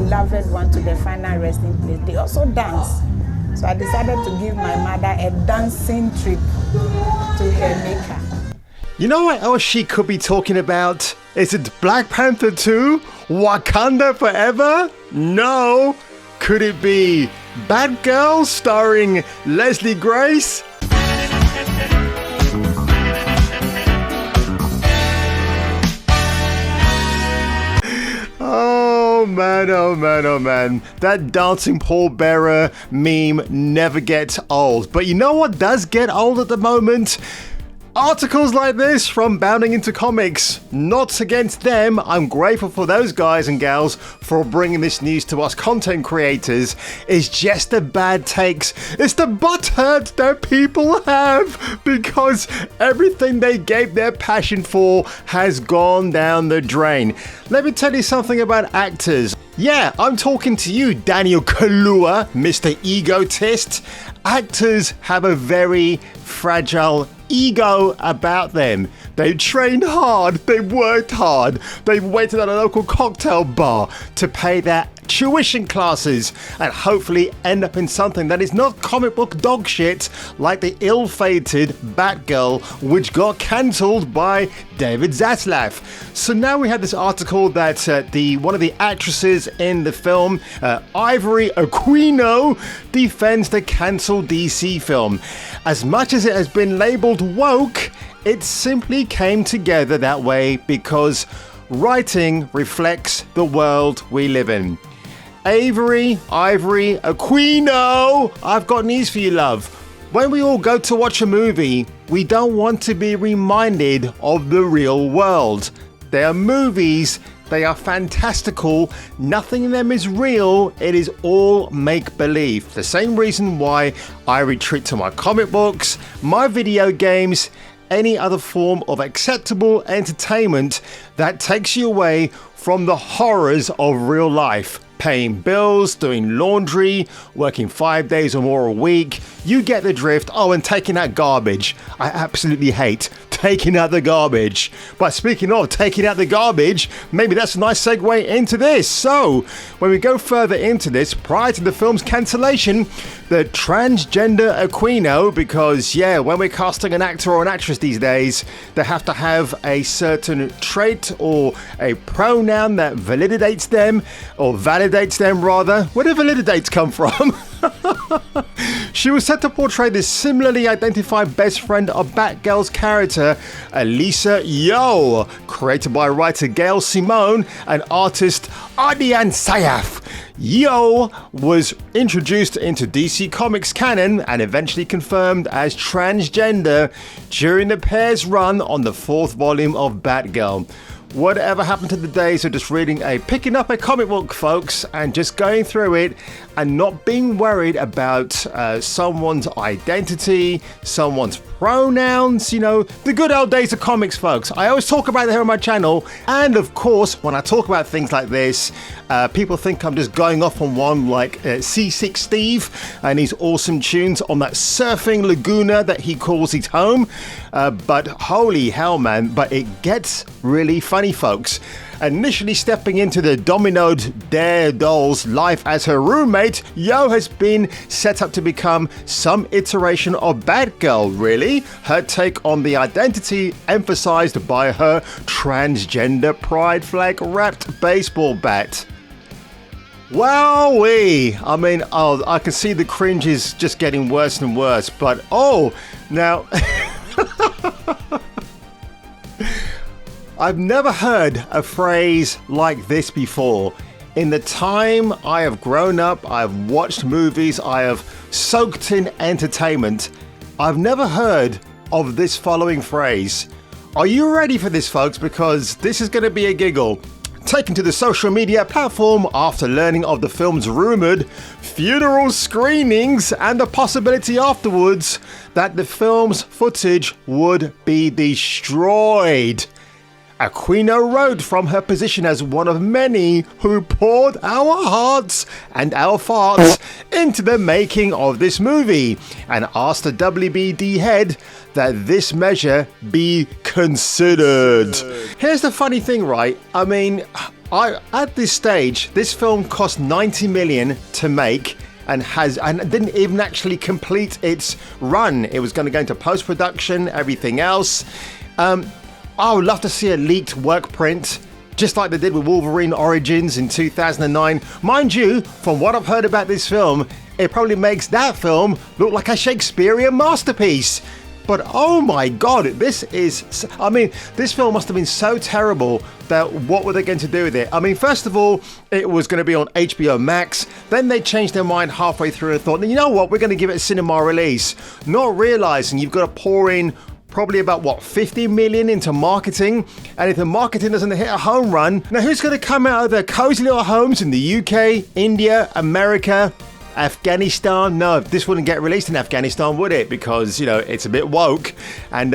beloved one to the final resting place, they also dance. So I decided to give my mother a dancing trip to her maker. You know what else she could be talking about? Is it Black Panther 2? Wakanda Forever? No. Could it be Batgirl starring Leslie Grace? Oh man, oh man, oh man. That dancing pallbearer meme never gets old. But you know what does get old at the moment? Articles like this from Bounding Into Comics. Not against them. I'm grateful for those guys and gals for bringing this news to us content creators. It's just the bad takes. It's the butthurt that people have because everything they gave their passion for has gone down the drain. Let me tell you something about actors. Yeah, I'm talking to you, Daniel Kaluuya, Mr. Egotist. Actors have a very fragile ego about them. They've trained hard, they've worked hard, they've waited at a local cocktail bar to pay their tuition classes and hopefully end up in something that is not comic book dog shit like the ill-fated Batgirl, which got cancelled by David Zaslav. So now we have this article that one of the actresses in the film, Ivory Aquino, defends the cancelled DC film. As much as it has been labelled woke, it simply came together that way because writing reflects the world we live in. Ivory Aquino, I've got news for you, love. When we all go to watch a movie, we don't want to be reminded of the real world. They are movies, they are fantastical, nothing in them is real, it is all make-believe. The same reason why I retreat to my comic books, my video games, any other form of acceptable entertainment that takes you away from the horrors of real life. Paying bills, doing laundry, working 5 days or more a week. You get the drift. Oh, and taking out garbage. I absolutely hate taking out the garbage. But speaking of taking out the garbage, maybe that's a nice segue into this. So, when we go further into this, prior to the film's cancellation, the transgender Aquino, because yeah, when we're casting an actor or an actress these days, they have to have a certain trait or a pronoun that validates them, or validates them rather. Where do validates come from? She was set to portray the similarly identified best friend of Batgirl's character, Elisa Yo, created by writer Gail Simone and artist Adrian Sayaf. Yo was introduced into DC Comics canon and eventually confirmed as transgender during the pair's run on the 4th volume of Batgirl. Whatever happened to the days of just picking up a comic book, folks, and just going through it and not being worried about someone's identity, someone's pronouns, you know, the good old days of comics, folks. I always talk about it here on my channel. And of course, when I talk about things like this, people think I'm just going off on one like C6 Steve and his awesome tunes on that surfing Laguna that he calls his home. But holy hell, man, but it gets really funny, folks. Initially stepping into the dominoed Dare doll's life as her roommate, Yo has been set up to become some iteration of Batgirl, really. Her take on the identity emphasized by her transgender pride flag wrapped baseball bat. Wowee! I mean, I can see the cringe is just getting worse and worse, but now... I've never heard a phrase like this before. In the time I have grown up, I've watched movies, I have soaked in entertainment, I've never heard of this following phrase. Are you ready for this, folks? Because this is going to be a giggle. Taken to the social media platform after learning of the film's rumoured funeral screenings and the possibility afterwards that the film's footage would be destroyed. Aquino wrote from her position as one of many who poured our hearts and our farts into the making of this movie and asked the WBD head that this measure be considered. Here's the funny thing, right? I mean, At this stage, this film cost 90 million to make and didn't even actually complete its run. It was going to go into post-production, everything else. I would love to see a leaked work print, just like they did with Wolverine Origins in 2009. Mind you, from what I've heard about this film, it probably makes that film look like a Shakespearean masterpiece. But oh my God, this film must have been so terrible that what were they going to do with it? I mean, first of all, it was going to be on HBO Max. Then they changed their mind halfway through and thought, you know what, we're going to give it a cinema release. Not realizing you've got to pour in probably about 50 million into marketing. And if the marketing doesn't hit a home run, now who's going to come out of their cozy little homes in the UK, India, America, Afghanistan? No, this wouldn't get released in Afghanistan, would it? Because, it's a bit woke. And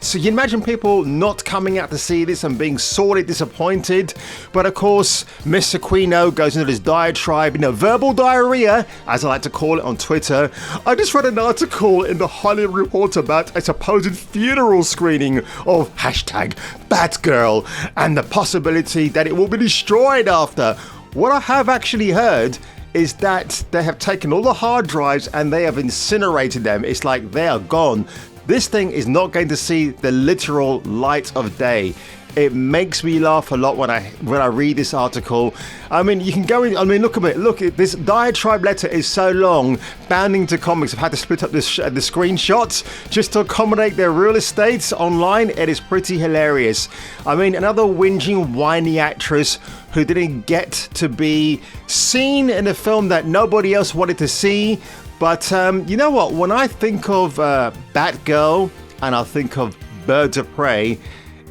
so you can imagine people not coming out to see this and being sorely disappointed. But of course, Mr. Quino goes into this diatribe, verbal diarrhea, as I like to call it on Twitter. I just read an article in the Hollywood Reporter about a supposed funeral screening of #Batgirl and the possibility that it will be destroyed after. What I have actually heard is that they have taken all the hard drives and they have incinerated them. It's like they are gone. This thing is not going to see the literal light of day. It makes me laugh a lot when I read this article. I mean, you can go in. I mean, look at it. Look, this diatribe letter is so long. Bounding to Comics have had to split up the screenshots just to accommodate their real estates online. It is pretty hilarious. I mean, another whinging, whiny actress who didn't get to be seen in a film that nobody else wanted to see. But you know what? When I think of Batgirl and I think of Birds of Prey,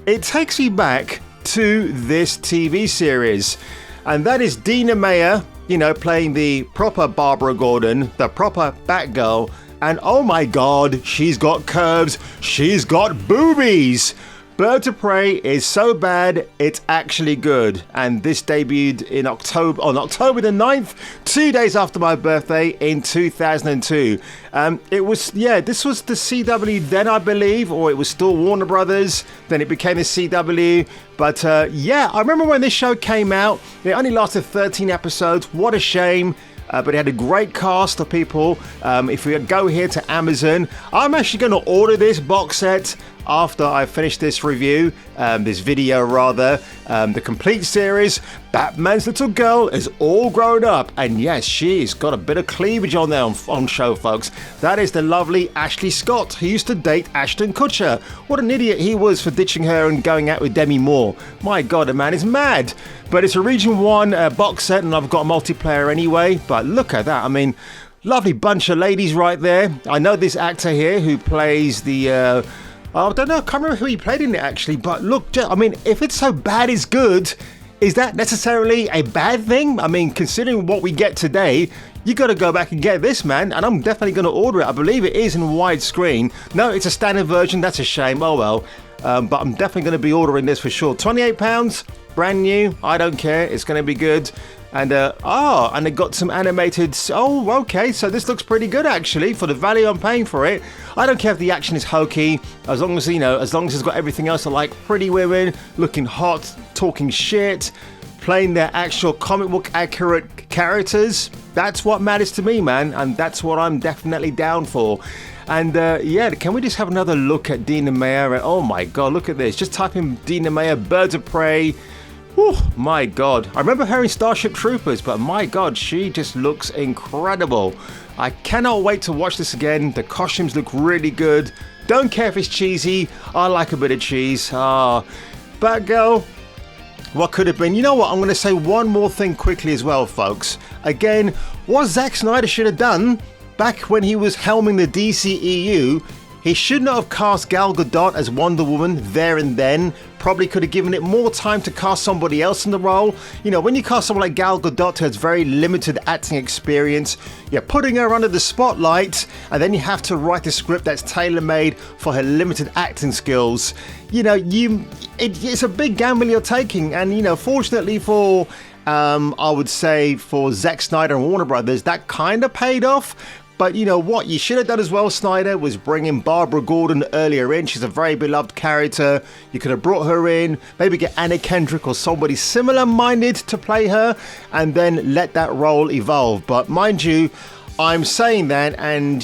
it takes me back to this TV series. And that is Dina Meyer, playing the proper Barbara Gordon, the proper Batgirl. And oh my God, she's got curves. She's got boobies. Birds of Prey is so bad, it's actually good. And this debuted on October the 9th, 2 days after my birthday in 2002. This was the CW then, I believe, or it was still Warner Brothers. Then it became the CW. But I remember when this show came out, it only lasted 13 episodes. What a shame. But it had a great cast of people. If we go here to Amazon, I'm actually going to order this box set after I finish this review, this video rather. The complete series. Batman's little girl is all grown up, and yes, she's got a bit of cleavage on there on show, folks. That is the lovely Ashley Scott, who used to date Ashton Kutcher. What an idiot he was for ditching her and going out with Demi Moore. My God, the man is mad. But it's a Region 1 box set, and I've got a multiplayer anyway. But look at that. I mean, lovely bunch of ladies right there. I know this actor here who plays the... I don't know, I can't remember who he played in it actually. But look, I mean, if it's so bad it's good, is that necessarily a bad thing? I mean, considering what we get today, you got to go back and get this, man. And I'm definitely going to order it. I believe it is in widescreen. No, it's a standard version. That's a shame. Oh, well. But I'm definitely going to be ordering this for sure. £28, brand new. I don't care. It's going to be good. And and it got some animated. Oh, okay. So this looks pretty good actually for the value I'm paying for it. I don't care if the action is hokey, as long as it's got everything else I like. Pretty women looking hot, talking shit, playing their actual comic book accurate characters. That's what matters to me, man, and that's what I'm definitely down for. And can we just have another look at Dina Meyer? Oh my God, look at this. Just type in Dina Meyer, Birds of Prey. Oh my God. I remember her in Starship Troopers, but my God, she just looks incredible. I cannot wait to watch this again. The costumes look really good. Don't care if it's cheesy. I like a bit of cheese. Batgirl, what could have been? You know what? I'm going to say one more thing quickly as well, folks. Again, what Zack Snyder should have done back when he was helming the DCEU, he should not have cast Gal Gadot as Wonder Woman there and then. Probably could have given it more time to cast somebody else in the role. When you cast someone like Gal Gadot who has very limited acting experience, you're putting her under the spotlight, and then you have to write a script that's tailor-made for her limited acting skills. It's a big gamble you're taking, and fortunately for I would say for Zack Snyder and Warner Brothers, that kind of paid off. But you know what you should have done as well, Snyder, was bring in Barbara Gordon earlier in. She's a very beloved character. You could have brought her in, maybe get Anna Kendrick or somebody similar-minded to play her, and then let that role evolve. But mind you, I'm saying that, and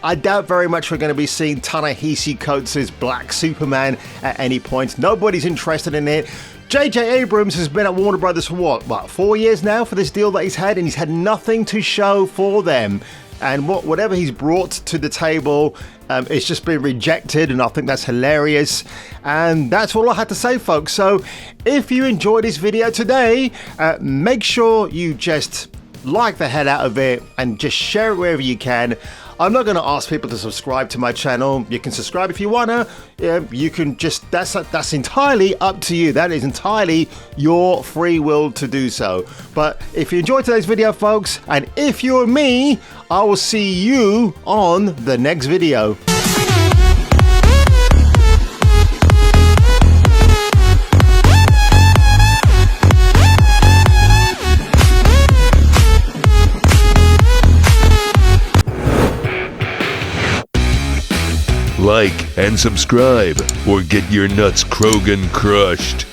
I doubt very much we're going to be seeing Ta-Nehisi Coates' Black Superman at any point. Nobody's interested in it. J.J. Abrams has been at Warner Brothers for what, 4 years now for this deal that he's had, and he's had nothing to show for them. And whatever he's brought to the table, it's just been rejected, and I think that's hilarious. And that's all I had to say, folks. So if you enjoyed this video today, make sure you just like the hell out of it and just share it wherever you can. I'm not going to ask people to subscribe to my channel. You can subscribe if you wanna. You can just, that's entirely up to you. That is entirely your free will to do so. But if you enjoyed today's video, folks, and if you're me, I will see you on the next video. Like and subscribe, or get your nuts Krogan crushed.